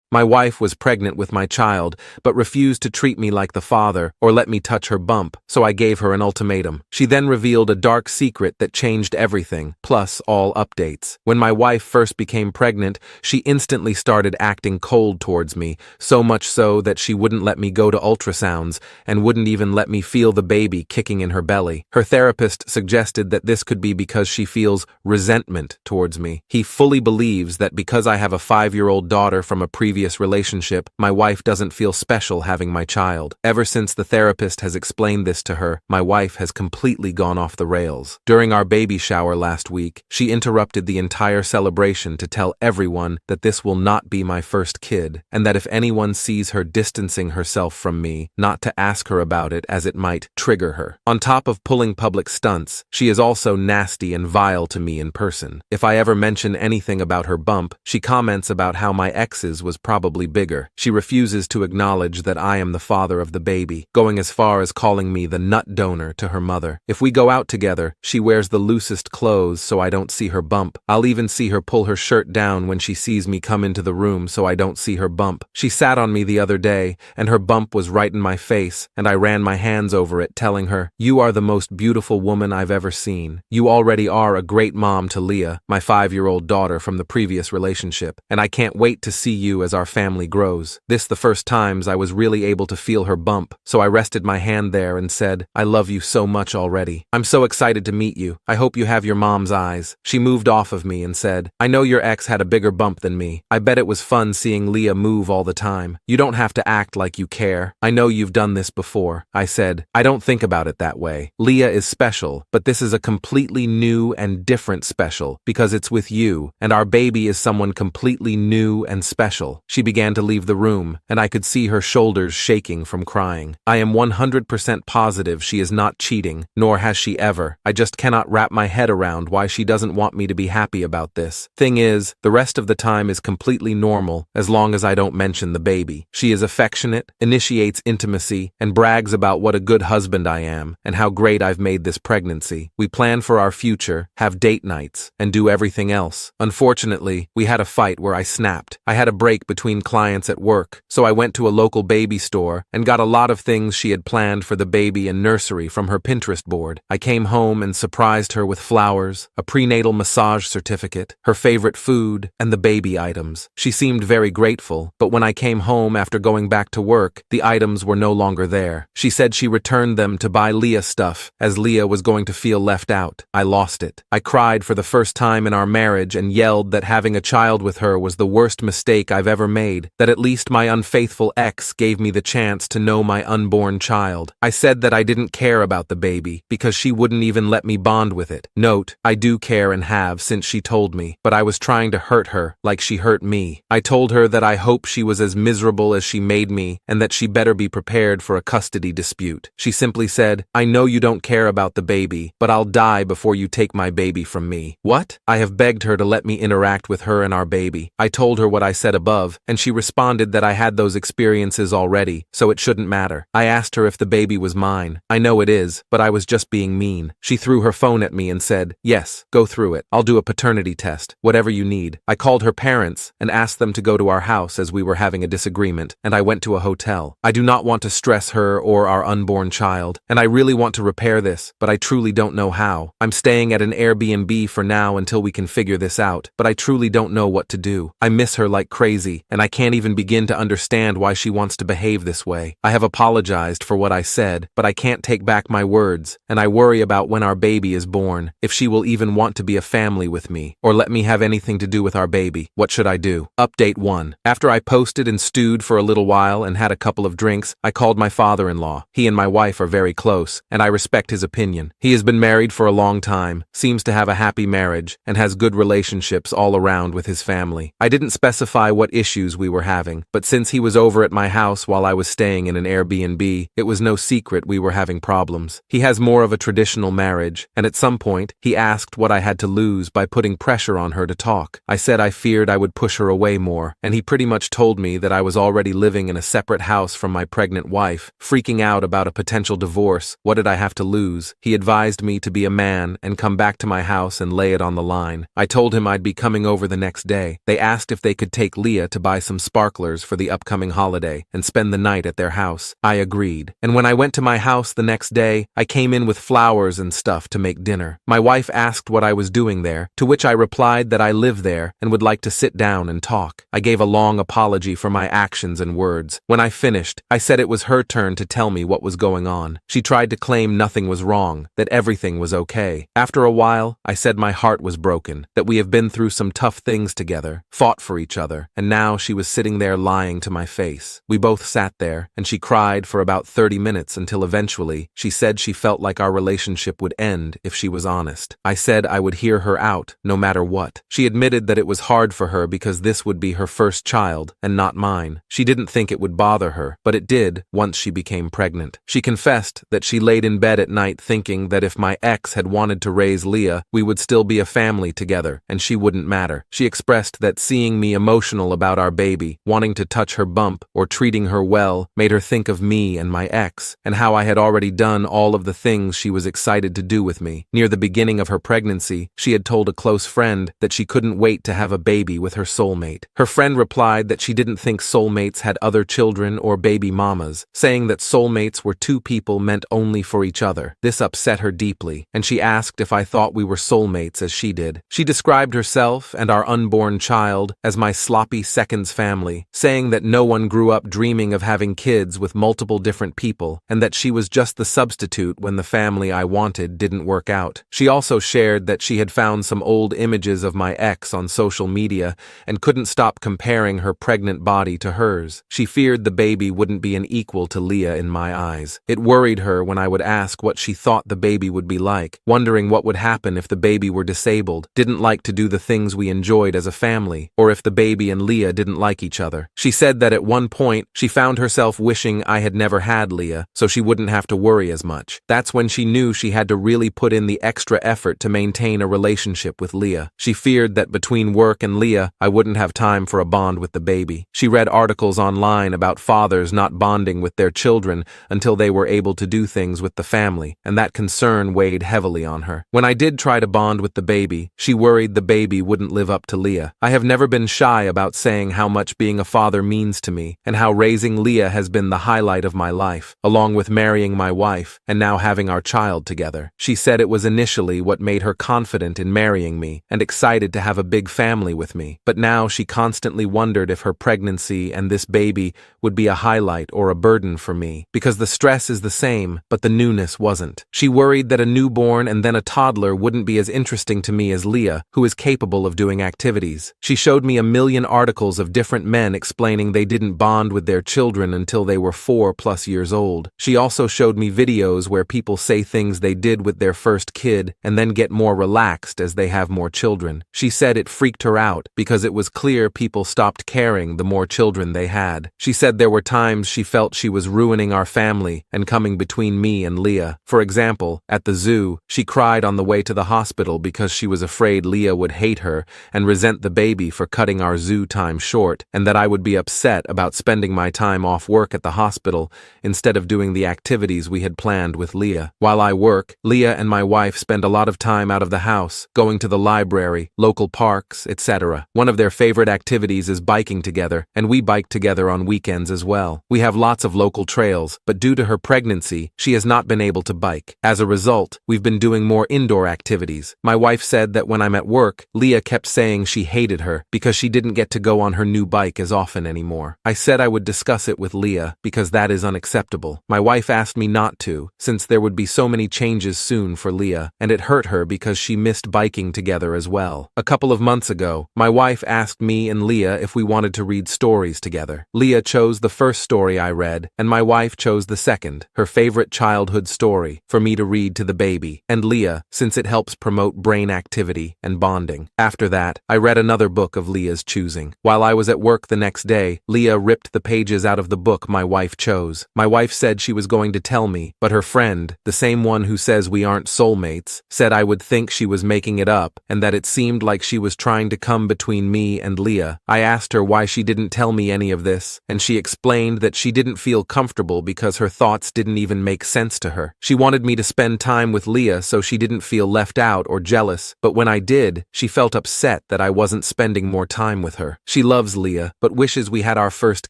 My wife was pregnant with my child, but refused to treat me like the father or let me touch her bump, so I gave her an ultimatum. She then revealed a dark secret that changed everything, plus all updates. When my wife first became pregnant, she instantly started acting cold towards me, so much so that she wouldn't let me go to ultrasounds and wouldn't even let me feel the baby kicking in her belly. Her therapist suggested that this could be because she feels resentment towards me. He fully believes that because I have a 5-year-old daughter from a previous relationship, my wife doesn't feel special having my child. Ever since the therapist has explained this to her, my wife has completely gone off the rails. During our baby shower last week, she interrupted the entire celebration to tell everyone that this will not be my first kid, and that if anyone sees her distancing herself from me, not to ask her about it as it might trigger her. On top of pulling public stunts, she is also nasty and vile to me in person. If I ever mention anything about her bump, she comments about how my ex's was probably bigger. She refuses to acknowledge that I am the father of the baby, going as far as calling me the nut donor to her mother. If we go out together, she wears the loosest clothes so I don't see her bump. I'll even see her pull her shirt down when she sees me come into the room so I don't see her bump. She sat on me the other day, and her bump was right in my face, and I ran my hands over it, telling her, "You are the most beautiful woman I've ever seen. You already are a great mom to Leah, my 5-year-old daughter from the previous relationship, and I can't wait to see you as our family grows." This the first times I was really able to feel her bump, so I rested my hand there and said, "I love you so much already. I'm so excited to meet you. I hope you have your mom's eyes." She moved off of me and said, "I know your ex had a bigger bump than me. I bet it was fun seeing Leah move all the time. You don't have to act like you care. I know you've done this before." I said, "I don't think about it that way. Leah is special, but this is a completely new and different special because it's with you, and our baby is someone completely new and special." She began to leave the room, and I could see her shoulders shaking from crying. I am 100% positive she is not cheating, nor has she ever. I just cannot wrap my head around why she doesn't want me to be happy about this. Thing is, the rest of the time is completely normal as long as I don't mention the baby. She is affectionate, initiates intimacy, and brags about what a good husband I am and how great I've made this pregnancy. We plan for our future, have date nights, and do everything else. Unfortunately, we had a fight where I snapped. I had a break between clients at work, so I went to a local baby store and got a lot of things she had planned for the baby and nursery from her Pinterest board. I came home and surprised her with flowers, a prenatal massage certificate, her favorite food, and the baby items. She seemed very grateful, but when I came home after going back to work, the items were no longer there. She said she returned them to buy Leah stuff, as Leah was going to feel left out. I lost it. I cried for the first time in our marriage and yelled that having a child with her was the worst mistake I've ever made, that at least my unfaithful ex gave me the chance to know my unborn child. I said that I didn't care about the baby because she wouldn't even let me bond with it. Note, I do care and have since she told me, but I was trying to hurt her like she hurt me. I told her that I hope she was as miserable as she made me and that she better be prepared for a custody dispute. She simply said, "I know you don't care about the baby, but I'll die before you take my baby from me." What? I have begged her to let me interact with her and our baby. I told her what I said above, and she responded that I had those experiences already, so it shouldn't matter. I asked her if the baby was mine. I know it is, but I was just being mean. She threw her phone at me and said, "Yes, go through it. I'll do a paternity test, whatever you need." I called her parents and asked them to go to our house as we were having a disagreement, and I went to a hotel. I do not want to stress her or our unborn child, and I really want to repair this, but I truly don't know how. I'm staying at an Airbnb for now until we can figure this out, but I truly don't know what to do. I miss her like crazy, and I can't even begin to understand why she wants to behave this way. I have apologized for what I said, but I can't take back my words, and I worry about when our baby is born, if she will even want to be a family with me, or let me have anything to do with our baby. What should I do? Update 1. After I posted and stewed for a little while and had a couple of drinks, I called my father-in-law. He and my wife are very close, and I respect his opinion. He has been married for a long time, seems to have a happy marriage, and has good relationships all around with his family. I didn't specify what issues we were having, but since he was over at my house while I was staying in an Airbnb, it was no secret we were having problems. He has more of a traditional marriage, and at some point, he asked what I had to lose by putting pressure on her to talk. I said I feared I would push her away more, and he pretty much told me that I was already living in a separate house from my pregnant wife, freaking out about a potential divorce. What did I have to lose? He advised me to be a man and come back to my house and lay it on the line. I told him I'd be coming over the next day. They asked if they could take Leah to buy some sparklers for the upcoming holiday and spend the night at their house. I agreed. And when I went to my house the next day, I came in with flowers and stuff to make dinner. My wife asked what I was doing there, to which I replied that I live there and would like to sit down and talk. I gave a long apology for my actions and words. When I finished, I said it was her turn to tell me what was going on. She tried to claim nothing was wrong, that everything was okay. After a while, I said my heart was broken, that we have been through some tough things together, fought for each other, and now she was sitting there lying to my face. We both sat there, and she cried for about 30 minutes until eventually she said she felt like our relationship would end if she was honest. I said I would hear her out, no matter what. She admitted that it was hard for her because this would be her first child, and not mine. She didn't think it would bother her, but it did once she became pregnant. She confessed that she laid in bed at night thinking that if my ex had wanted to raise Leah, we would still be a family together, and she wouldn't matter. She expressed that seeing me emotional about our baby, wanting to touch her bump, or treating her well, made her think of me and my ex, and how I had already done all of the things she was excited to do with me. Near the beginning of her pregnancy, she had told a close friend that she couldn't wait to have a baby with her soulmate. Her friend replied that she didn't think soulmates had other children or baby mamas, saying that soulmates were two people meant only for each other. This upset her deeply, and she asked if I thought we were soulmates as she did. She described herself and our unborn child as my sloppy seconds family, saying that no one grew up dreaming of having kids with multiple different people, and that she was just the substitute when the family I wanted didn't work out. She also shared that she had found some old images of my ex on social media and couldn't stop comparing her pregnant body to hers. She feared the baby wouldn't be an equal to Leah in my eyes. It worried her when I would ask what she thought the baby would be like, wondering what would happen if the baby were disabled, didn't like to do the things we enjoyed as a family, or if the baby and Leah didn't like each other. She said that at one point, she found herself wishing I had never had Leah, so she wouldn't have to worry as much. That's when she knew she had to really put in the extra effort to maintain a relationship with Leah. She feared that between work and Leah, I wouldn't have time for a bond with the baby. She read articles online about fathers not bonding with their children until they were able to do things with the family, and that concern weighed heavily on her. When I did try to bond with the baby, she worried the baby wouldn't live up to Leah. I have never been shy about saying how much being a father means to me, and how raising Leah has been the highlight of my life, along with marrying my wife, and now having our child together. She said it was initially what made her confident in marrying me, and excited to have a big family with me, but now she constantly wondered if her pregnancy and this baby would be a highlight or a burden for me, because the stress is the same, but the newness wasn't. She worried that a newborn and then a toddler wouldn't be as interesting to me as Leah, who is capable of doing activities. She showed me a million articles of different men explaining they didn't bond with their children until they were 4+ years old. She also showed me videos where people say things they did with their first kid and then get more relaxed as they have more children. She said it freaked her out because it was clear people stopped caring the more children they had. She said there were times she felt she was ruining our family and coming between me and Leah. For example, at the zoo, she cried on the way to the hospital because she was afraid Leah would hate her and resent the baby for cutting our zoo time short, and that I would be upset about spending my time off work at the hospital instead of doing the activities we had planned with Leah. While I work, Leah and my wife spend a lot of time out of the house, going to the library, local parks, etc. One of their favorite activities is biking together, and we bike together on weekends as well. We have lots of local trails, but due to her pregnancy, she has not been able to bike. As a result, we've been doing more indoor activities. My wife said that when I'm at work, Leah kept saying she hated her because she didn't get to go on her new bike as often anymore. I said I would discuss it with Leah because that is unacceptable. My wife asked me not to, since there would be so many changes soon for Leah, and it hurt her because she missed biking together as well. A couple of months ago, my wife asked me and Leah if we wanted to read stories together. Leah chose the first story I read, and my wife chose the second, her favorite childhood story, for me to read to the baby, and Leah, since it helps promote brain activity and bonding. After that, I read another book of Leah's choosing. While I was at work the next day, Leah ripped the pages out of the book my wife chose. My wife said she was going to tell me, but her friend, the same one who says we aren't soulmates, said I would think she was making it up and that it seemed like she was trying to come between me and Leah. I asked her why she didn't tell me any of this, and she explained that she didn't feel comfortable because her thoughts didn't even make sense to her. She wanted me to spend time with Leah so she didn't feel left out or jealous, but when I did, she felt upset that I wasn't spending more time with her. She loved loves Leah, but wishes we had our first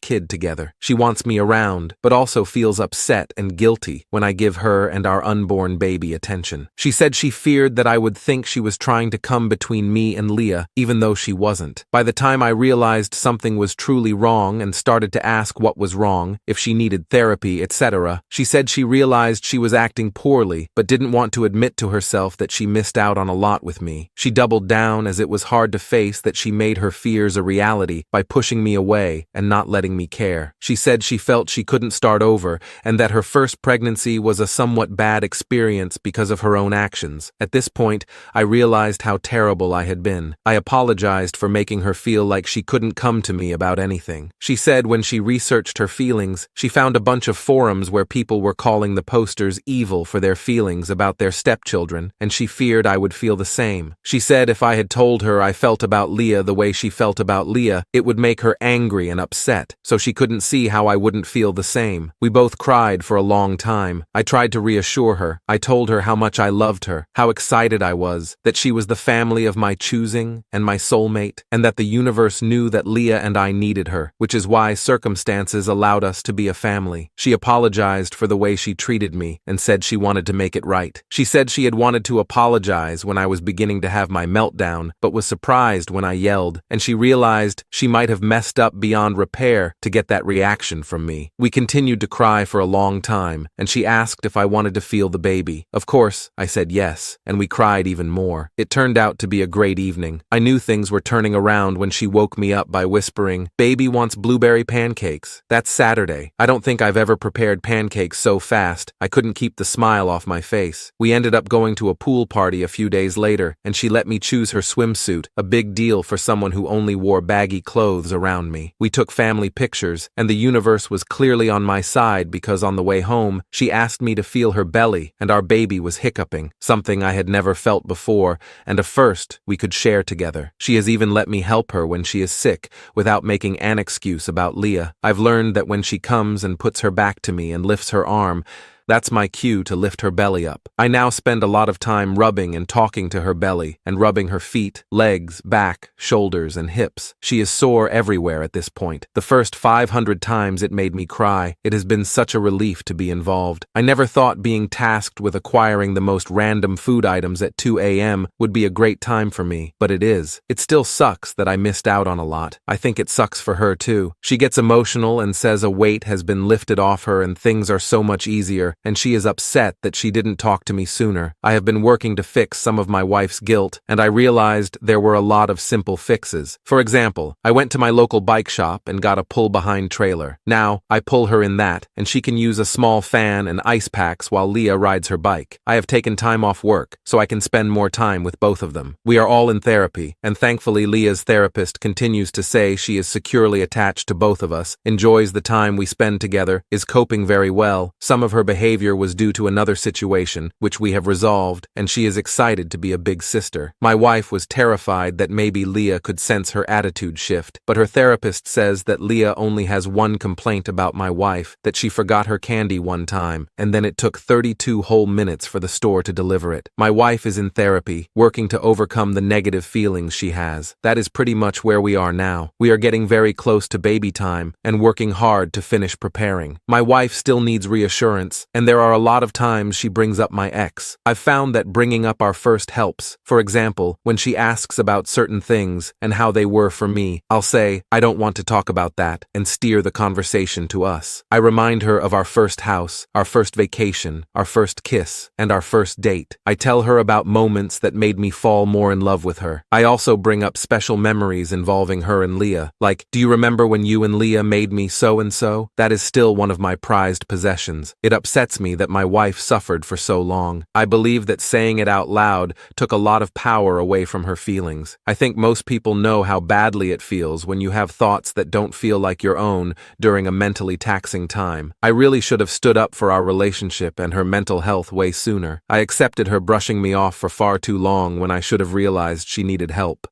kid together. She wants me around, but also feels upset and guilty when I give her and our unborn baby attention. She said she feared that I would think she was trying to come between me and Leah, even though she wasn't. By the time I realized something was truly wrong and started to ask what was wrong, if she needed therapy, etc., she said she realized she was acting poorly, but didn't want to admit to herself that she missed out on a lot with me. She doubled down as it was hard to face that she made her fears a reality by pushing me away and not letting me care. She said she felt she couldn't start over and that her first pregnancy was a somewhat bad experience because of her own actions. At this point, I realized how terrible I had been. I apologized for making her feel like she couldn't come to me about anything. She said when she researched her feelings, she found a bunch of forums where people were calling the posters evil for their feelings about their stepchildren, and she feared I would feel the same. She said if I had told her I felt about Leah the way she felt about Leah, it would make her angry and upset, so she couldn't see how I wouldn't feel the same. We both cried for a long time. I tried to reassure her. I told her how much I loved her, how excited I was, that she was the family of my choosing and my soulmate, and that the universe knew that Leah and I needed her, which is why circumstances allowed us to be a family. She apologized for the way she treated me and said she wanted to make it right. She said she had wanted to apologize when I was beginning to have my meltdown, but was surprised when I yelled, and she realized she might have messed up beyond repair to get that reaction from me. We continued to cry for a long time, and she asked if I wanted to feel the baby. Of course, I said yes, and we cried even more. It turned out to be a great evening. I knew things were turning around when she woke me up by whispering, "Baby wants blueberry pancakes." That's Saturday. I don't think I've ever prepared pancakes so fast. I couldn't keep the smile off my face. We ended up going to a pool party a few days later, and she let me choose her swimsuit, a big deal for someone who only wore baggy clothes around me. We took family pictures, and the universe was clearly on my side because on the way home, she asked me to feel her belly, and our baby was hiccuping, something I had never felt before, and a first we could share together. She has even let me help her when she is sick, without making an excuse about Leah. I've learned that when she comes and puts her back to me and lifts her arm, that's my cue to lift her belly up. I now spend a lot of time rubbing and talking to her belly, and rubbing her feet, legs, back, shoulders, and hips. She is sore everywhere at this point. The first 500 times it made me cry. It has been such a relief to be involved. I never thought being tasked with acquiring the most random food items at 2 a.m. would be a great time for me, but it is. It still sucks that I missed out on a lot. I think it sucks for her too. She gets emotional and says a weight has been lifted off her and things are so much easier, and she is upset that she didn't talk to me sooner. I have been working to fix some of my wife's guilt, and I realized there were a lot of simple fixes. For example, I went to my local bike shop and got a pull-behind trailer. Now, I pull her in that, and she can use a small fan and ice packs while Leah rides her bike. I have taken time off work, so I can spend more time with both of them. We are all in therapy, and thankfully Leah's therapist continues to say she is securely attached to both of us, enjoys the time we spend together, is coping very well. Some of her behavior was due to another situation, which we have resolved, and she is excited to be a big sister. My wife was terrified that maybe Leah could sense her attitude shift, but her therapist says that Leah only has one complaint about my wife, that she forgot her candy one time, and then it took 32 whole minutes for the store to deliver it. My wife is in therapy, working to overcome the negative feelings she has. That is pretty much where we are now. We are getting very close to baby time, and working hard to finish preparing. My wife still needs reassurance, and there are a lot of times she brings up my ex. I've found that bringing up our first helps. For example, when she asks about certain things and how they were for me, I'll say, "I don't want to talk about that," and steer the conversation to us. I remind her of our first house, our first vacation, our first kiss, and our first date. I tell her about moments that made me fall more in love with her. I also bring up special memories involving her and Leah, like, "Do you remember when you and Leah made me so and so?" That is still one of my prized possessions. It upsets me that my wife suffered for so long. I believe that saying it out loud took a lot of power away from her feelings. I think most people know how badly it feels when you have thoughts that don't feel like your own during a mentally taxing time. I really should have stood up for our relationship and her mental health way sooner. I accepted her brushing me off for far too long when I should have realized she needed help.